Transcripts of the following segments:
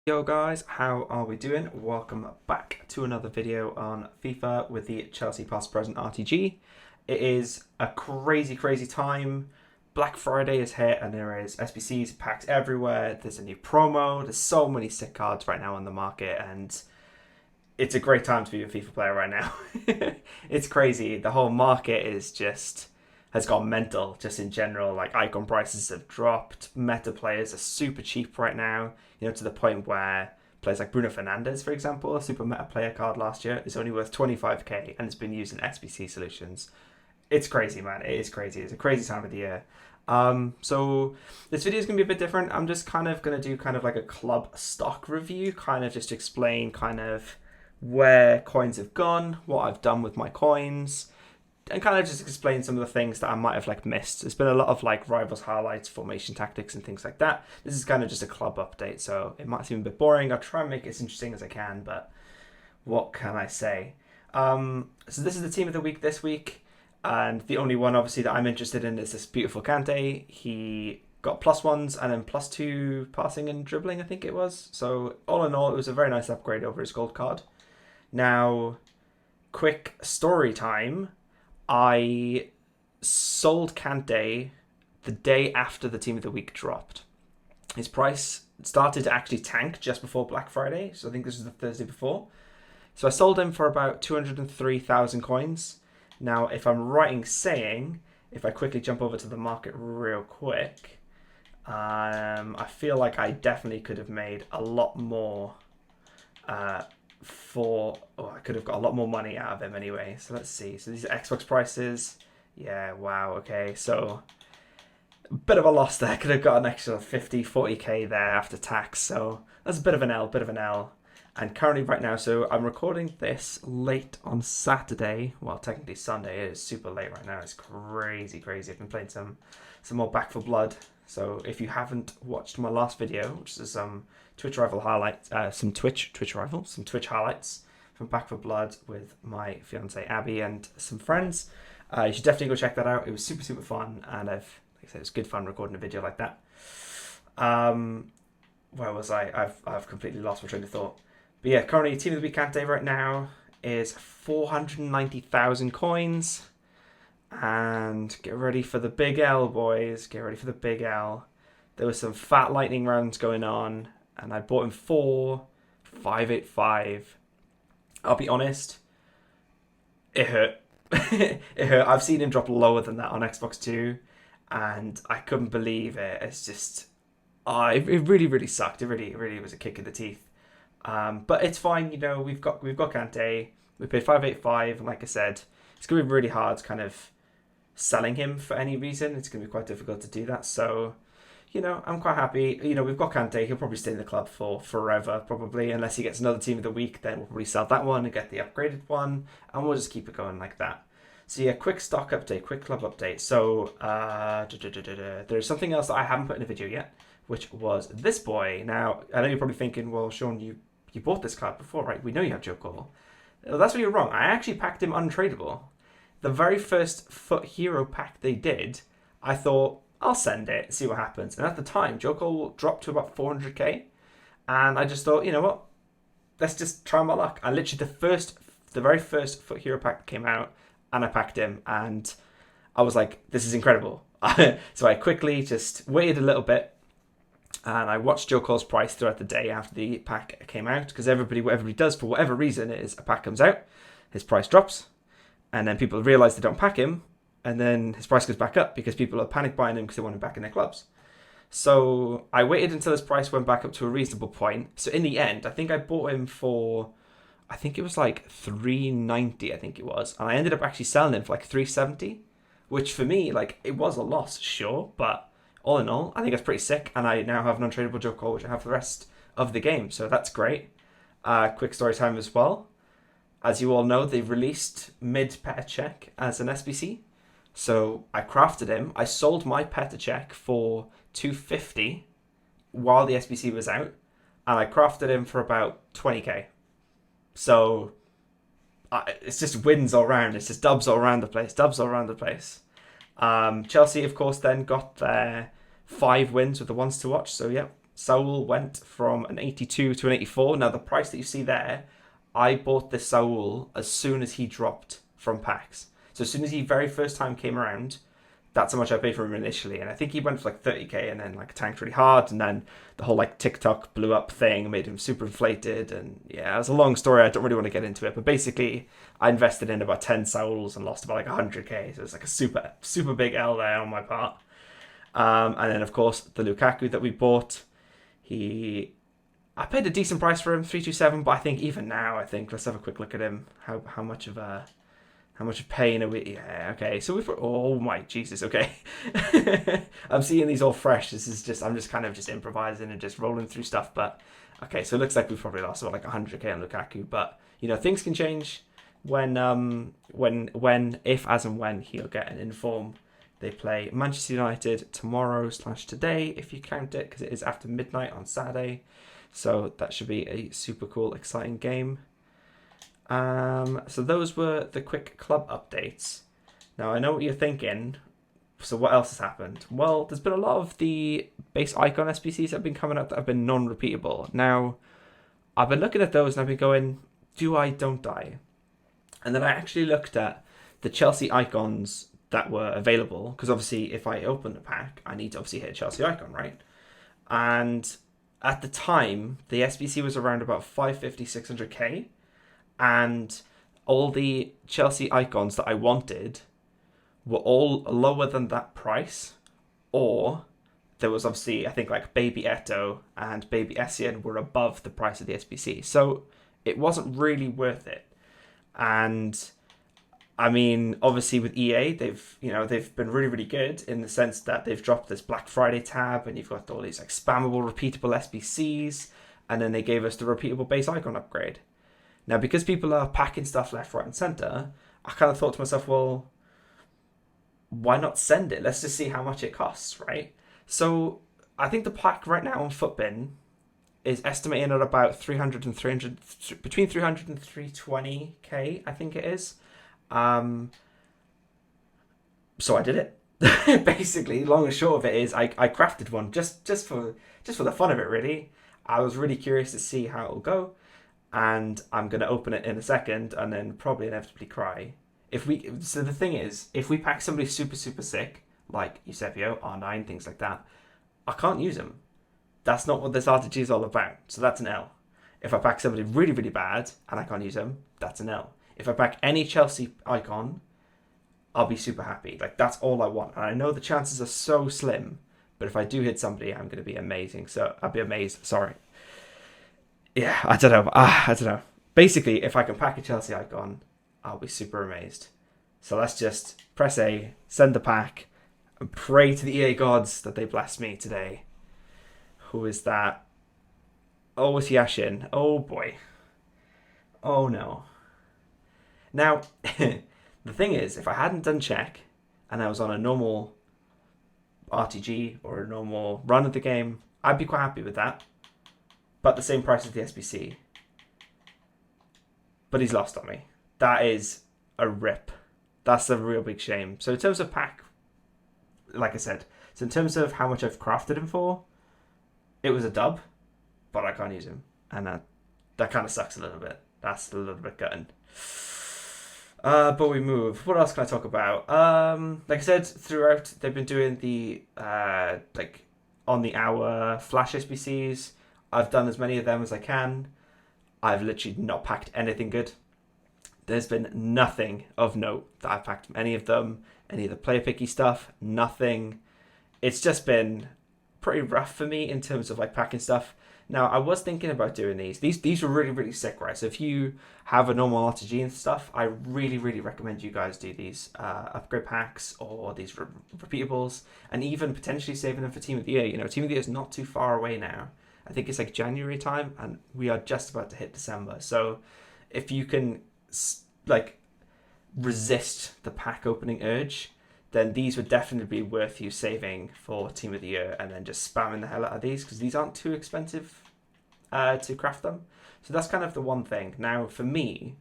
Yo guys, how are we doing? Welcome back to another video on FIFA with the Chelsea Past Present RTG. It is a crazy time. Black Friday is here and there is SBCs, packs everywhere. There's a new promo. There's so many sick cards right now on the market and it's a great time to be a FIFA player right now. It's crazy. The whole market has gone mental just in general. Like icon prices have dropped. Meta players are super cheap right now, to the point where players like Bruno Fernandes, for example, a super meta player card last year, is only worth 25k and it's been used in SBC solutions. It's crazy, man. It is crazy. It's a crazy time of the year. So this video is going to be a bit different. I'm just kind of going to do kind of like a club stock review, kind of just explain kind of where coins have gone, what I've done with my coins, and kind of just explain some of the things that I might have missed. There's been a lot of rivals highlights, formation tactics, and things like that. This is kind of just a club update, so it might seem a bit boring. I'll try and make it as interesting as I can, but what can I say? So this is the team of the week this week, and the only one obviously that I'm interested in is this beautiful Kante. He got +1s and then +2 passing and dribbling, I think it was. So all in all, it was a very nice upgrade over his gold card. Now, quick story time. I sold Kante the day after the team of the week dropped. His price started to actually tank just before Black Friday, so I think this was the Thursday before. So I sold him for about 203,000 coins. Now, if I'm right in saying, if I quickly jump over to the market real quick, I feel like I definitely could have made a lot more I could have got a lot more money out of him anyway. So let's see. So these are Xbox prices. Yeah, wow, okay. So a bit of a loss there. Could have got an extra 50, 40k there after tax. So that's a bit of an L. And currently right now, so I'm recording this late on Saturday. Well, technically Sunday. It is super late right now. It's crazy. I've been playing some more Back for Blood. So if you haven't watched my last video, which is some Twitch highlights from Back for Blood with my fiance Abby and some friends, you should definitely go check that out. It was super fun, and like I said, it was good fun recording a video like that. Where was I? I've completely lost my train of thought. But yeah, currently team of the week Kante right now is 490,000 coins. And get ready for the big L, boys. Get ready for the big L. There was some fat lightning rounds going on, and I bought him 585. I'll be honest, it hurt. It hurt. I've seen him drop lower than that on Xbox 2, and I couldn't believe it. It's just, it really sucked. It really was a kick in the teeth. But it's fine. We've got Kante. We paid 585, and like I said, it's gonna be really hard kind of selling him for any reason. It's going to be quite difficult to do that. So, I'm quite happy. We've got Kante. He'll probably stay in the club for forever, probably, unless he gets another team of the week. Then we'll probably sell that one and get the upgraded one, and we'll just keep it going like that. So yeah, quick stock update, quick club update. So there's something else that I haven't put in a video yet, which was this boy. Now, I know you're probably thinking, well, Sean, you bought this card before, right? We know you have Joe Cole. Well, that's where you're wrong. I actually packed him untradeable. The very first FUT Hero pack they did, I thought, I'll send it, see what happens. And at the time, Joe Cole dropped to about 400k. And I just thought, you know what? Let's just try my luck. I literally, the very first FUT Hero pack came out, and I packed him. And I was like, this is incredible. So I quickly just waited a little bit. And I watched Joe Cole's price throughout the day after the pack came out. Because what everybody does, for whatever reason, is a pack comes out, his price drops. And then people realise they don't pack him, and then his price goes back up because people are panic buying him because they want him back in their clubs. So I waited until his price went back up to a reasonable point. So in the end, I think I bought him for, I think it was 390, I think it was. And I ended up actually selling him for 370, which for me, it was a loss, sure. But all in all, I think that's pretty sick. And I now have an untradeable Joe Cole, which I have for the rest of the game. So that's great. Quick story time as well. As you all know, they've released mid-Petr Cech as an SBC. So I crafted him. I sold my Petr Cech for 250 while the SBC was out. And I crafted him for about 20k. So it's just wins all around. It's just dubs all around the place. Chelsea, of course, then got their 5 wins with the ones to watch. So, yeah, Saul went from an 82 to an 84. Now, the price that you see there, I bought this Saul as soon as he dropped from packs. So as soon as he very first time came around, that's how much I paid for him initially. And I think he went for like 30k and then like tanked really hard. And then the whole like TikTok blew up thing made him super inflated. And yeah, it was a long story. I don't really want to get into it. But basically, I invested in about 10 Sauls and lost about like 100k. So it's like a super, super big L there on my part. And then, of course, the Lukaku that we bought, I paid a decent price for him, 327. But I think even now, let's have a quick look at him. How much of pain are we? Yeah, okay. So oh my Jesus, okay. I'm seeing these all fresh. I'm just kind of just improvising and just rolling through stuff. But okay, so it looks like we've probably lost about like 100k on Lukaku. But you know, things can change if as and when he'll get an inform. They play Manchester United tomorrow/today, if you count it, because it is after midnight on Saturday. So that should be a super cool, exciting game. So those were the quick club updates. Now, I know what you're thinking. So what else has happened? Well, there's been a lot of the base icon SBCs that have been coming up that have been non-repeatable. Now, I've been looking at those and I've been going, do I, don't I? And then I actually looked at the Chelsea icons that were available, because obviously if I open the pack, I need to obviously hit a Chelsea icon, right? And at the time, the SBC was around about 550, 600k, and all the Chelsea icons that I wanted were all lower than that price, or there was obviously, I think, like Baby Eto and Baby Essien were above the price of the SBC, so it wasn't really worth it. And I mean, obviously with EA, they've been really, really good in the sense that they've dropped this Black Friday tab, and you've got all these like spammable, repeatable SBCs, and then they gave us the repeatable base icon upgrade. Now, because people are packing stuff left, right, and center, I kind of thought to myself, well, why not send it? Let's just see how much it costs, right? So I think the pack right now on Footbin is estimating at about between 300 and 320k, I think it is. So I did it. Basically, long and short of it is I crafted one just for the fun of it, really. I was really curious to see how it'll go, and I'm gonna open it in a second and then probably inevitably cry. So the thing is, if we pack somebody super, super sick, like Eusebio, R9, things like that, I can't use them. That's not what this RTG is all about. So that's an L. If I pack somebody really, really bad and I can't use them, that's an L. If I pack any Chelsea icon, I'll be super happy. Like, that's all I want. And I know the chances are so slim, but if I do hit somebody, I'm going to be amazing. So I'll be amazed. Sorry. Yeah, I don't know. Basically, if I can pack a Chelsea icon, I'll be super amazed. So let's just press A, send the pack, and pray to the EA gods that they bless me today. Who is that? Oh, it's Yashin. Oh, boy. Oh, no. Now, the thing is, if I hadn't done check and I was on a normal RTG or a normal run of the game, I'd be quite happy with that. But the same price as the SBC. But he's lost on me. That is a rip. That's a real big shame. So in terms of pack, like I said, so in terms of how much I've crafted him for, it was a dub, but I can't use him. And that kind of sucks a little bit. That's a little bit gutting. But we move. What else can I talk about? Like I said, throughout, they've been doing the on the hour flash SBCs. I've done as many of them as I can. I've literally not packed anything good. There's been nothing of note that I've packed. Any of them, any of the player picky stuff, nothing. It's just been pretty rough for me in terms of like packing stuff. Now, I was thinking about doing these. These were really, really sick, right? So if you have a normal RTG and stuff, I really, really recommend you guys do these upgrade packs or these repeatables, and even potentially saving them for Team of the Year. You know, Team of the Year is not too far away now. I think it's like January time, and we are just about to hit December. So if you can like resist the pack opening urge, then these would definitely be worth you saving for Team of the Year and then just spamming the hell out of these, because these aren't too expensive to craft them. So that's kind of the one thing. Now, for me,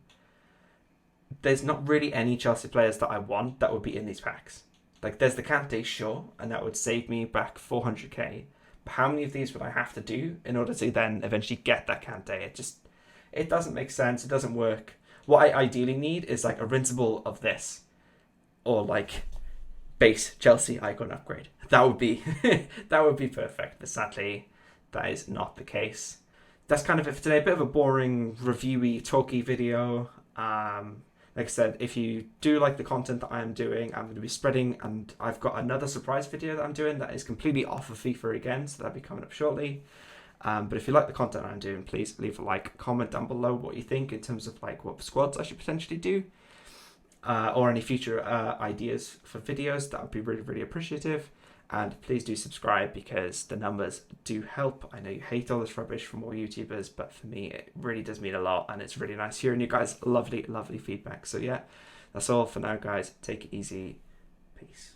there's not really any Chelsea players that I want that would be in these packs. Like, there's the Kante, sure, and that would save me back 400k. how many of these would I have to do in order to then eventually get that Kante? It doesn't make sense. It doesn't work. What I ideally need is like a rinsable of this, or like base Chelsea icon upgrade. That would be that would be perfect. But sadly, that is not the case. That's kind of it for today. A bit of a boring, reviewy, talky video. Like I said, if you do like the content that I am doing, I'm going to be spreading, and I've got another surprise video that I'm doing that is completely off of FIFA again, so that'll be coming up shortly. But if you like the content I'm doing, please leave a like, comment down below what you think in terms of like what squads I should potentially do, or any future ideas for videos. That would be really, really appreciative. And please do subscribe, because the numbers do help. I know you hate all this rubbish from all YouTubers, but for me, it really does mean a lot. And it's really nice hearing you guys' lovely, lovely feedback. So yeah, that's all for now, guys. Take it easy. Peace.